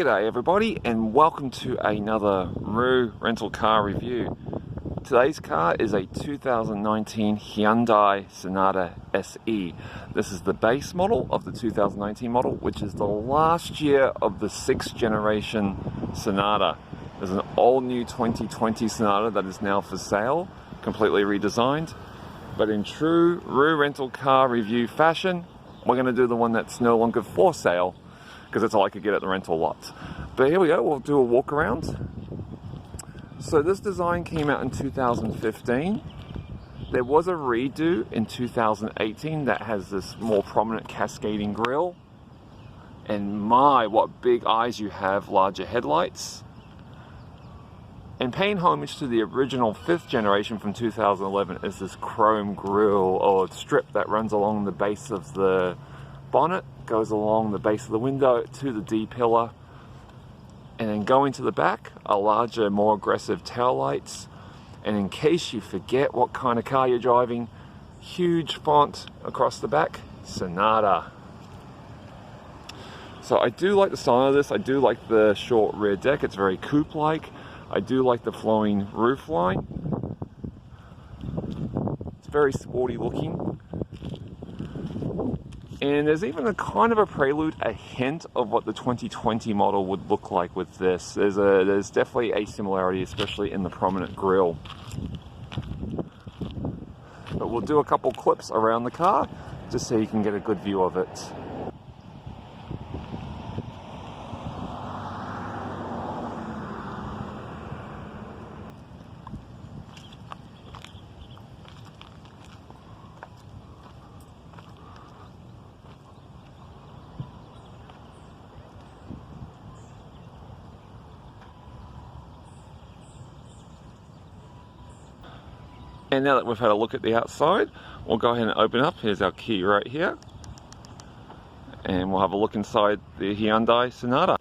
G'day everybody, and welcome to another Roo rental car review. Today's car is a 2019 Hyundai Sonata SE. This is the base model of the 2019 model, which is the last year of the 6th generation Sonata. There's an all new 2020 Sonata that is now for sale, completely redesigned. But in true Roo rental car review fashion, we're going to do the one that's no longer for sale, because that's all I could get at the rental lot. But here we go, we'll do a walk around. So this design came out in 2015. There was a redo in 2018 that has this more prominent cascading grille. And my, what big eyes you have, larger headlights. And paying homage to the original 5th generation from 2011 is this chrome grille or strip that runs along the base of the bonnet, goes along the base of the window to the D pillar, and then going to the back are larger, more aggressive tail lights. And in case you forget what kind of car you're driving, huge font across the back, Sonata. So I do like the style of this. I do like the short rear deck, it's very coupe-like. I do like the flowing roof line. It's very sporty looking. And there's even a kind of a prelude, a hint of what the 2020 model would look like with this. There's definitely a similarity, especially in the prominent grille. But we'll do a couple clips around the car, just so you can get a good view of it. And now that we've had a look at the outside, we'll go ahead and open up. Here's our key right here. And we'll have a look inside the Hyundai Sonata.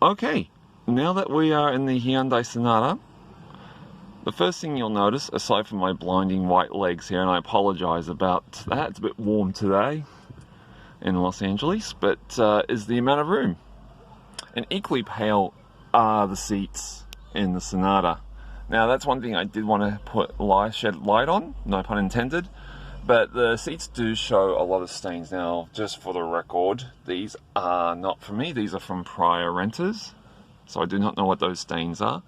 Okay, now that we are in the Hyundai Sonata, the first thing you'll notice, aside from my blinding white legs here, and I apologize about that, it's a bit warm today in Los Angeles, but is the amount of room. And equally pale are the seats in the Sonata. Now that's one thing I did want to shed light on, no pun intended, but the seats do show a lot of stains. Now, just for the record, these are not from me, these are from prior renters, so I do not know what those stains are.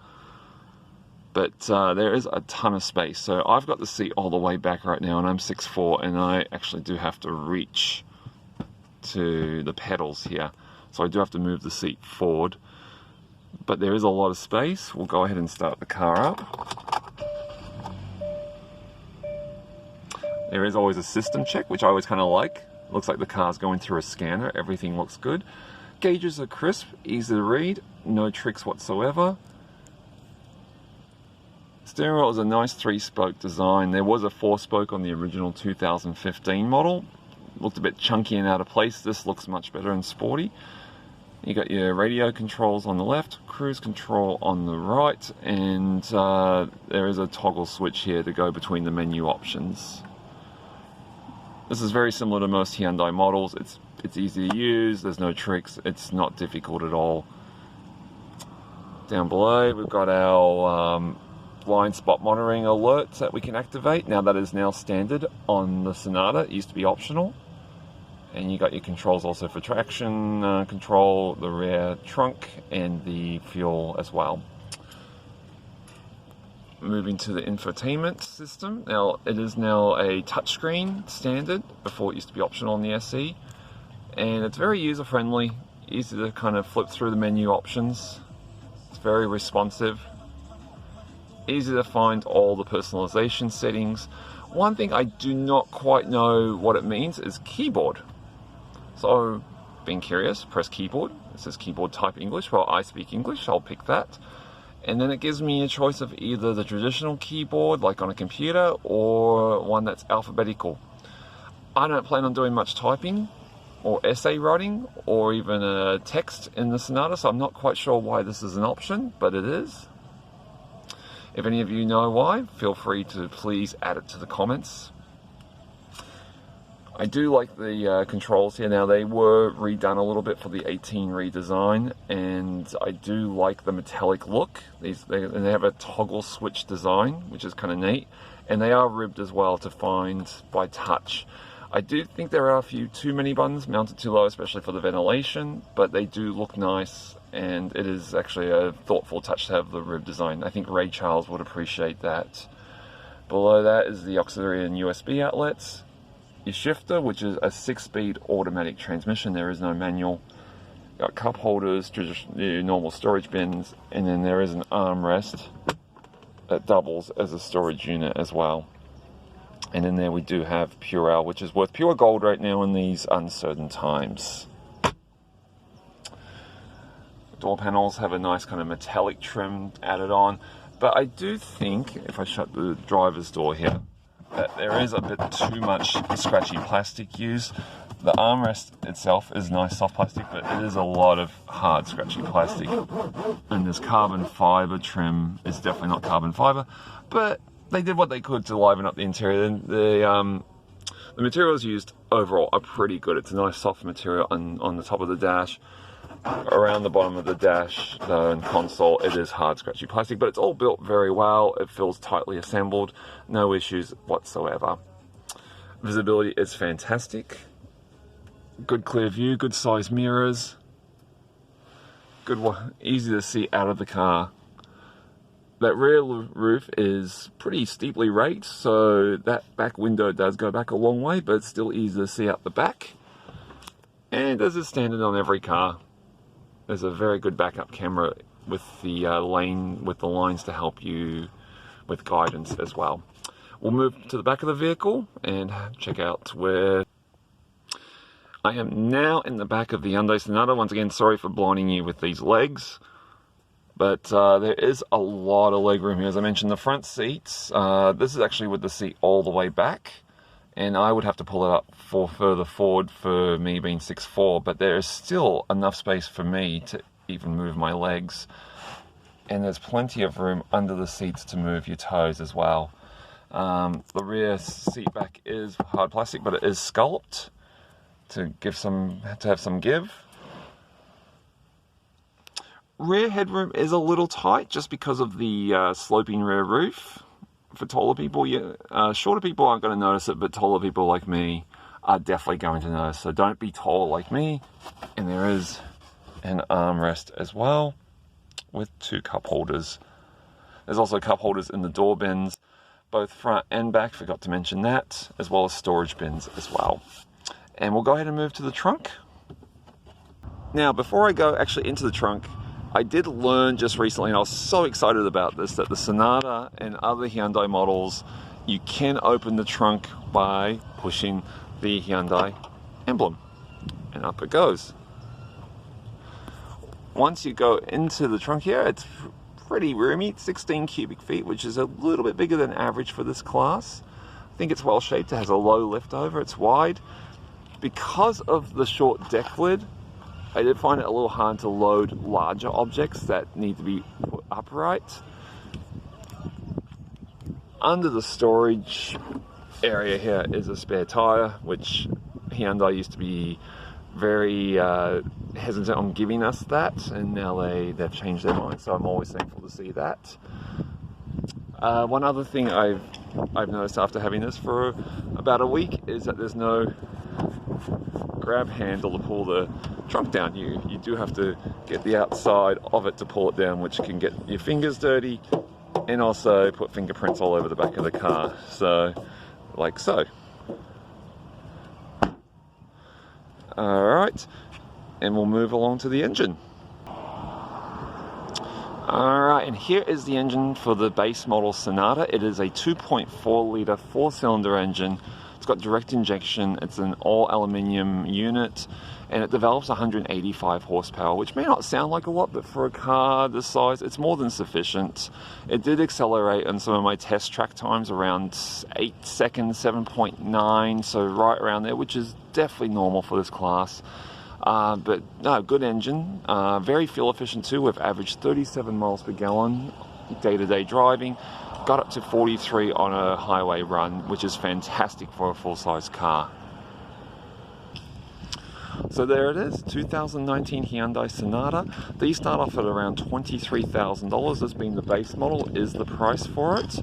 But there is a ton of space. So I've got the seat all the way back right now, and I'm 6'4", and I actually do have to reach to the pedals here. So I do have to move the seat forward. But there is a lot of space. We'll go ahead and start the car up. There is always a system check, which I always kind of like. Looks like the car's going through a scanner. Everything looks good. Gauges are crisp, easy to read, no tricks whatsoever. Steering wheel is a nice 3-spoke design. There was a 4-spoke on the original 2015 model. Looked a bit chunky and out of place. This looks much better and sporty. You got your radio controls on the left, cruise control on the right, and there is a toggle switch here to go between the menu options. This is very similar to most Hyundai models. It's easy to use, there's no tricks, it's not difficult at all. Down below we've got our blind spot monitoring alerts that we can activate. Now that is now standard on the Sonata. It used to be optional. And you got your controls also for traction control, the rear trunk, and the fuel as well. Moving to the infotainment system. Now it is now a touchscreen standard. Before it used to be optional on the SE. And it's very user friendly. Easy to kind of flip through the menu options. It's very responsive. Easy to find all the personalization settings. One thing I do not quite know what it means is keyboard. So, being curious, press keyboard. It says keyboard type English. Well, I speak English, I'll pick that. And then it gives me a choice of either the traditional keyboard, like on a computer, or one that's alphabetical. I don't plan on doing much typing, or essay writing or even a text in the Sonata, so I'm not quite sure why this is an option, but it is. If any of you know why, feel free to please add it to the comments. I do like the controls here. Now, they were redone a little bit for the 18 redesign, and I do like the metallic look. They have a toggle switch design, which is kind of neat, and they are ribbed as well to find by touch. I do think there are a few too many buttons mounted too low, especially for the ventilation, but they do look nice, and it is actually a thoughtful touch to have the rib design. I think Ray Charles would appreciate that. Below that is the auxiliary and USB outlets. Your shifter, which is a 6-speed automatic transmission. There is no manual. Got cup holders, your normal storage bins, and then there is an armrest that doubles as a storage unit as well. And in there we do have Purell, which is worth pure gold right now in these uncertain times. Door panels have a nice kind of metallic trim added on, but I do think, if I shut the driver's door here, that there is a bit too much scratchy plastic used. The armrest itself is nice soft plastic, but it is a lot of hard scratchy plastic. And this carbon fiber trim is definitely not carbon fiber, but they did what they could to liven up the interior. The materials used overall are pretty good. It's a nice soft material on the top of the dash. Around the bottom of the dash, though, and console, it is hard scratchy plastic, but it's all built very well. It feels tightly assembled. No issues whatsoever. Visibility is fantastic. Good clear view, good size mirrors. Easy to see out of the car. That rear roof is pretty steeply raked, so that back window does go back a long way, but it's still easy to see out the back. And as is standard on every car, there's a very good backup camera with the lines to help you with guidance as well. We'll move to the back of the vehicle and check out where I am now in the back of the Hyundai Sonata. Once again, sorry for blinding you with these legs. But there is a lot of leg room here. As I mentioned, the front seats, this is actually with the seat all the way back. And I would have to pull it up for further forward for me being 6'4", but there is still enough space for me to even move my legs. And there's plenty of room under the seats to move your toes as well. The rear seat back is hard plastic, but it is scalloped to have some give. Rear headroom is a little tight just because of the sloping rear roof. For taller people, shorter people aren't going to notice it, but taller people like me are definitely going to notice. So don't be tall like me. And there is an armrest as well with 2 cup holders. There's also cup holders in the door bins, both front and back, forgot to mention that, as well as storage bins as well. And we'll go ahead and move to the trunk. Now, before I go actually into the trunk, I did learn just recently, and I was so excited about this, that the Sonata and other Hyundai models, you can open the trunk by pushing the Hyundai emblem, and up it goes. Once you go into the trunk here, it's pretty roomy, 16 cubic feet, which is a little bit bigger than average for this class. I think it's well shaped, it has a low lift over, it's wide. Because of the short deck lid, I did find it a little hard to load larger objects that need to be put upright. Under the storage area here is a spare tire, which Hyundai used to be very hesitant on giving us that, and now they've changed their mind, so I'm always thankful to see that. One other thing I've noticed after having this for about a week is that there's no grab handle to pull the trunk down. You do have to get the outside of it to pull it down, which can get your fingers dirty and also put fingerprints all over the back of the car. So, like so. Alright, and we'll move along to the engine. Alright, and here is the engine for the base model Sonata. It is a 2.4 litre 4-cylinder engine, It's got direct injection, it's an all aluminium unit, and it develops 185 horsepower, which may not sound like a lot, but for a car this size, it's more than sufficient. It did accelerate on some of my test track times around 8 seconds, 7.9, so right around there, which is definitely normal for this class. But no, good engine, very fuel efficient too. We've averaged 37 miles per gallon day-to-day driving, got up to 43 on a highway run, which is fantastic for a full-size car. So there it is, 2019 Hyundai Sonata. These start off at around $23,000. This being the base model is the price for it.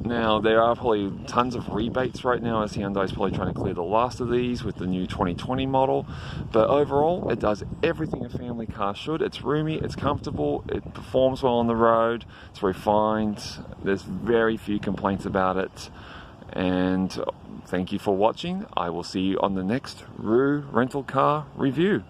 Now, there are probably tons of rebates right now, as Hyundai is probably trying to clear the last of these with the new 2020 model. But overall, it does everything a family car should. It's roomy, it's comfortable, it performs well on the road, it's refined, there's very few complaints about it. And thank you for watching. I will see you on the next Roo rental car review.